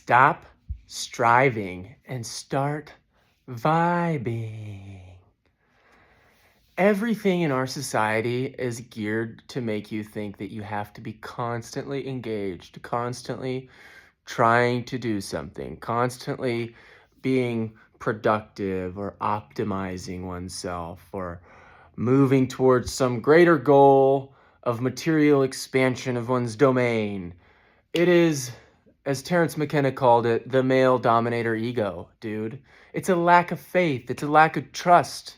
Stop striving and start vibing. Everything in our society is geared to make you think that you have to be constantly engaged, constantly trying to do something, constantly being productive or optimizing oneself or moving towards some greater goal of material expansion of one's domain. It is, as Terence McKenna called it, the male dominator ego, dude. It's a lack of faith, it's a lack of trust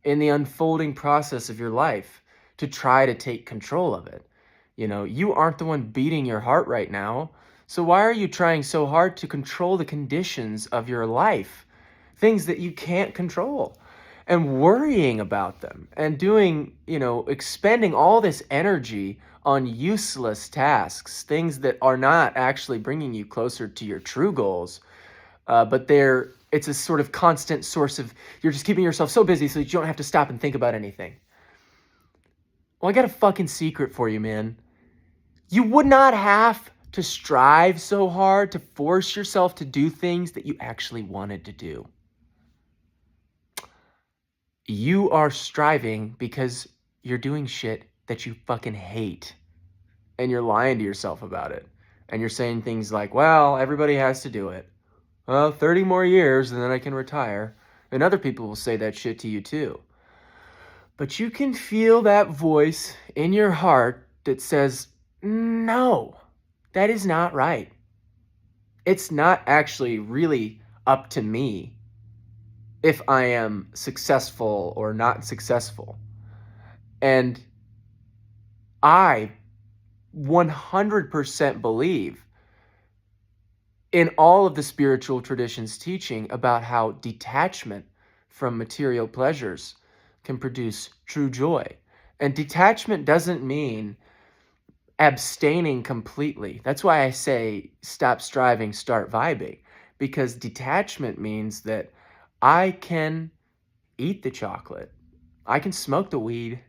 in the unfolding process of your life to try to take control of it. You aren't the one beating your heart right now. So why are you trying so hard to control the conditions of your life? Things that you can't control and worrying about them and doing, expending all this energy on useless tasks, things that are not actually bringing you closer to your true goals, but it's a sort of constant source of, you're just keeping yourself so busy so that you don't have to stop and think about anything. Well, I got a fucking secret for you, man. You would not have to strive so hard to force yourself to do things that you actually wanted to do. You are striving because you're doing shit that you fucking hate. And you're lying to yourself about it. And you're saying things like, well, everybody has to do it. Well, 30 more years and then I can retire. And other people will say that shit to you too. But you can feel that voice in your heart that says, no, that is not right. It's not actually really up to me if I am successful or not successful. And I 100% believe in all of the spiritual traditions teaching about how detachment from material pleasures can produce true joy. And detachment doesn't mean abstaining completely. That's why I say stop striving, start vibing, because detachment means that I can eat the chocolate, I can smoke the weed,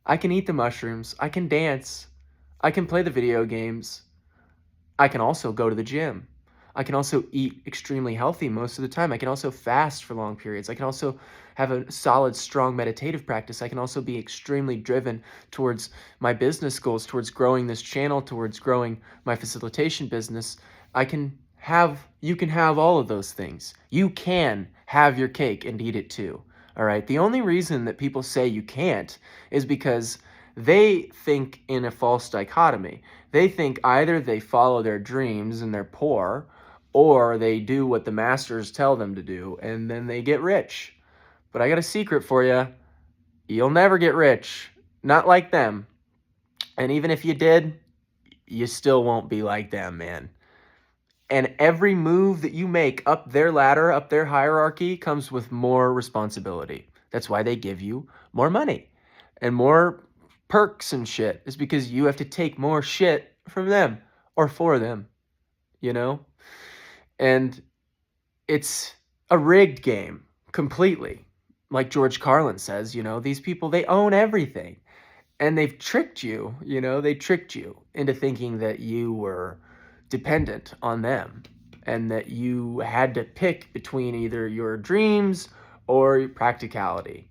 I can eat the mushrooms, I can dance, I can play the video games, I can also go to the gym. I can also eat extremely healthy most of the time. I can also fast for long periods. I can also have a solid, strong meditative practice. I can also be extremely driven towards my business goals, towards growing this channel, towards growing my facilitation business. You can have all of those things. You can have your cake and eat it too. All right. The only reason that people say you can't is because they think in a false dichotomy. They think either they follow their dreams and they're poor, or they do what the masters tell them to do, and then they get rich. But I got a secret for you. You'll never get rich. Not like them. And even if you did, you still won't be like them, man. And every move that you make up their ladder, up their hierarchy, comes with more responsibility. That's why they give you more money and more perks and shit, is because you have to take more shit from them or for them, you know? And it's a rigged game completely. Like George Carlin says, these people, they own everything. And they've tricked you, they tricked you into thinking that you were dependent on them and that you had to pick between either your dreams or your practicality.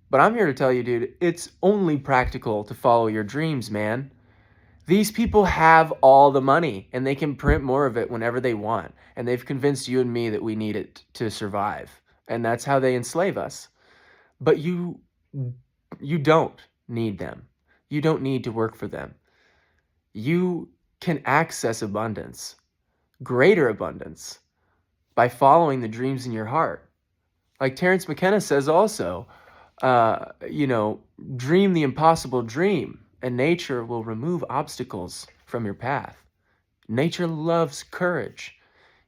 But I'm here to tell you, dude, it's only practical to follow your dreams, man. These people have all the money and they can print more of it whenever they want. And they've convinced you and me that we need it to survive. And that's how they enslave us. But you don't need them. You don't need to work for them. You can access abundance, greater abundance, by following the dreams in your heart. Like Terence McKenna says also, dream the impossible dream, and nature will remove obstacles from your path. Nature loves courage.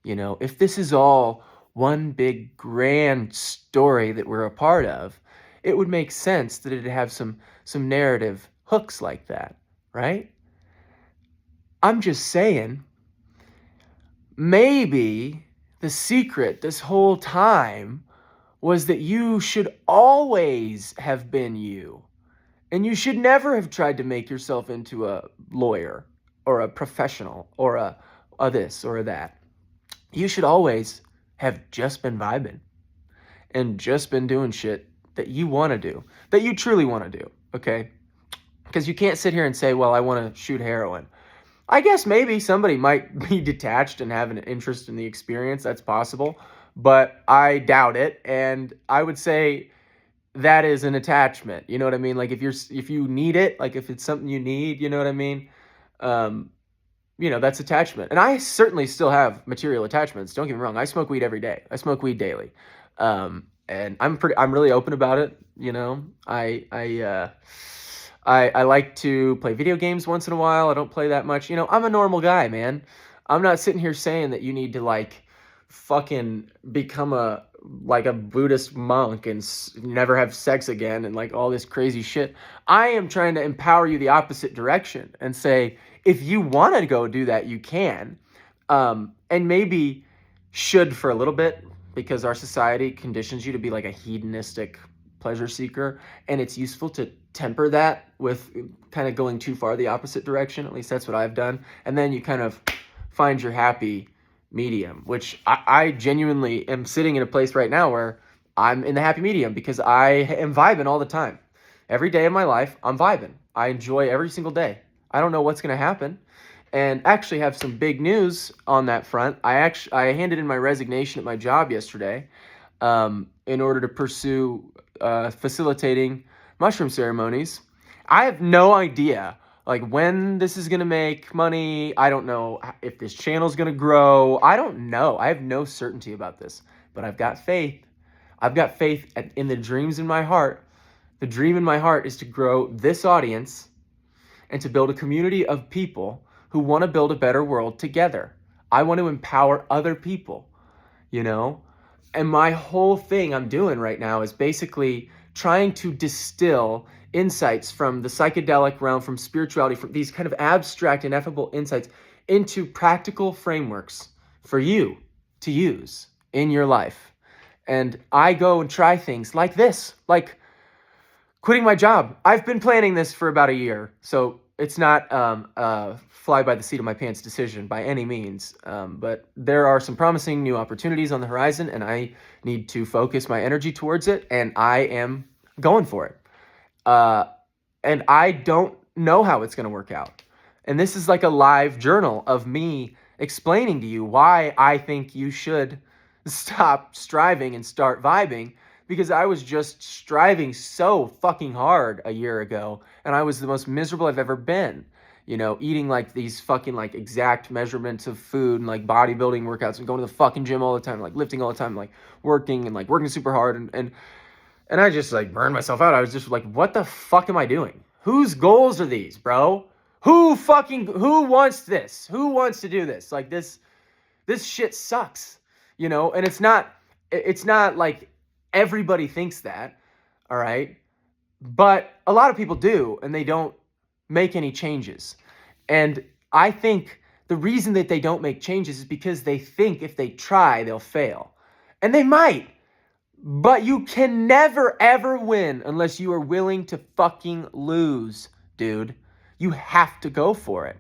If this is all one big grand story that we're a part of, it would make sense that it'd have some narrative hooks like that, right? I'm just saying, maybe the secret this whole time was that you should always have been you. And you should never have tried to make yourself into a lawyer or a professional or a this or a that. you should always have just been vibing and just been doing shit that you want to do, that you truly want to do, okay? Because you can't sit here and say, well, I want to shoot heroin. I guess maybe somebody might be detached and have an interest in the experience. That's possible, but I doubt it. And I would say that is an attachment. You know what I mean? Like if you need it, like if it's something you need, you know what I mean? Um, that's attachment. And I certainly still have material attachments. Don't get me wrong. I smoke weed every day. I smoke weed daily. And I'm really open about it. I like to play video games once in a while. I don't play that much. I'm a normal guy, man. I'm not sitting here saying that you need to like fucking become a Buddhist monk and never have sex again and like all this crazy shit. I am trying to empower you the opposite direction and say, if you want to go do that, you can. And maybe should for a little bit, because our society conditions you to be like a hedonistic pleasure seeker, and it's useful to temper that with kind of going too far the opposite direction. At least that's what I've done. And then you kind of find your happy medium, which I genuinely am sitting in a place right now where I'm in the happy medium because I am vibing all the time. Every day of my life, I'm vibing. I enjoy every single day. I don't know what's going to happen. And actually have some big news on that front. I handed in my resignation at my job yesterday in order to pursue facilitating mushroom ceremonies. I have no idea like when this is going to make money. I don't know if this channel is going to grow. I don't know. I have no certainty about this, but I've got faith. I've got faith in the dreams in my heart. The dream in my heart is to grow this audience and to build a community of people who want to build a better world together. I want to empower other people, And my whole thing I'm doing right now is basically trying to distill insights from the psychedelic realm, from spirituality, from these kind of abstract, ineffable insights into practical frameworks for you to use in your life. And I go and try things like this, like quitting my job. I've been planning this for about a year, so it's not a fly by the seat of my pants decision by any means, but there are some promising new opportunities on the horizon, and I need to focus my energy towards it, and I am going for it. And I don't know how it's going to work out. And this is like a live journal of me explaining to you why I think you should stop striving and start vibing, because I was just striving so fucking hard a year ago, and I was the most miserable I've ever been. Eating like these fucking like exact measurements of food and like bodybuilding workouts and going to the fucking gym all the time, like lifting all the time, like working super hard and I just like burned myself out. I was just like, what the fuck am I doing? Whose goals are these, bro? Who wants this? Who wants to do this? Like this shit sucks, and it's not like everybody thinks that, all right? But a lot of people do, and they don't make any changes. And I think the reason that they don't make changes is because they think if they try, they'll fail. And they might. But you can never, ever win unless you are willing to fucking lose, dude. You have to go for it.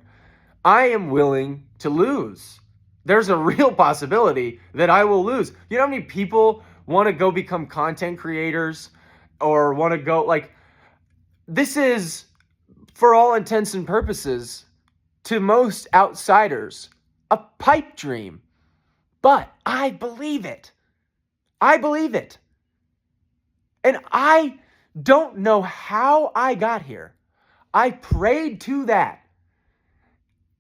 I am willing to lose. There's a real possibility that I will lose. You know how many people want to go become content creators or want to go like, this is, for all intents and purposes, to most outsiders, a pipe dream. But I believe it. I believe it. And I don't know how I got here. I prayed to that.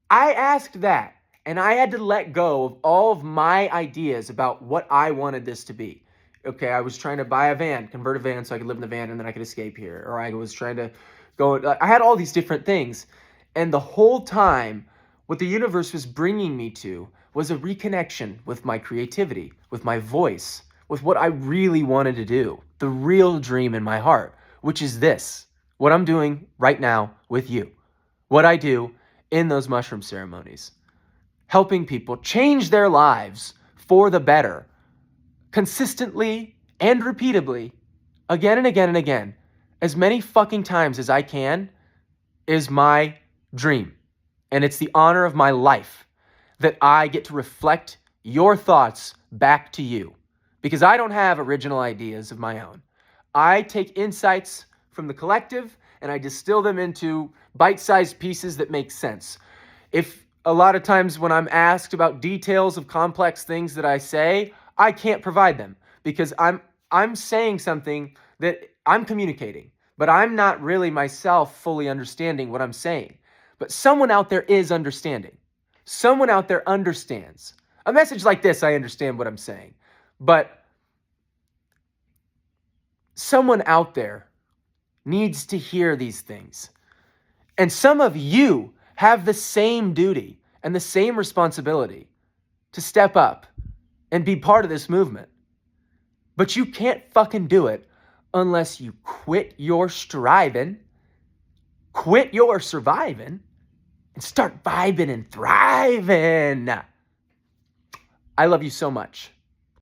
I asked that. And I had to let go of all of my ideas about what I wanted this to be. Okay, I was trying to buy a van, convert a van so I could live in the van and then I could escape here. Or I was trying to I had all these different things. And the whole time, what the universe was bringing me to was a reconnection with my creativity, with my voice, with what I really wanted to do, the real dream in my heart, which is this, what I'm doing right now with you, what I do in those mushroom ceremonies, helping people change their lives for the better, consistently and repeatedly, again and again and again, as many fucking times as I can, is my dream. And it's the honor of my life that I get to reflect your thoughts back to you, because I don't have original ideas of my own. I take insights from the collective and I distill them into bite-sized pieces that make sense. If a lot of times when I'm asked about details of complex things that I say, I can't provide them because I'm saying something that I'm communicating, but I'm not really myself fully understanding what I'm saying. But someone out there is understanding. Someone out there understands. A message like this, I understand what I'm saying. But someone out there needs to hear these things. And some of you have the same duty and the same responsibility to step up and be part of this movement. But you can't fucking do it unless you quit your striving, quit your surviving, and start vibing and thriving. I love you so much.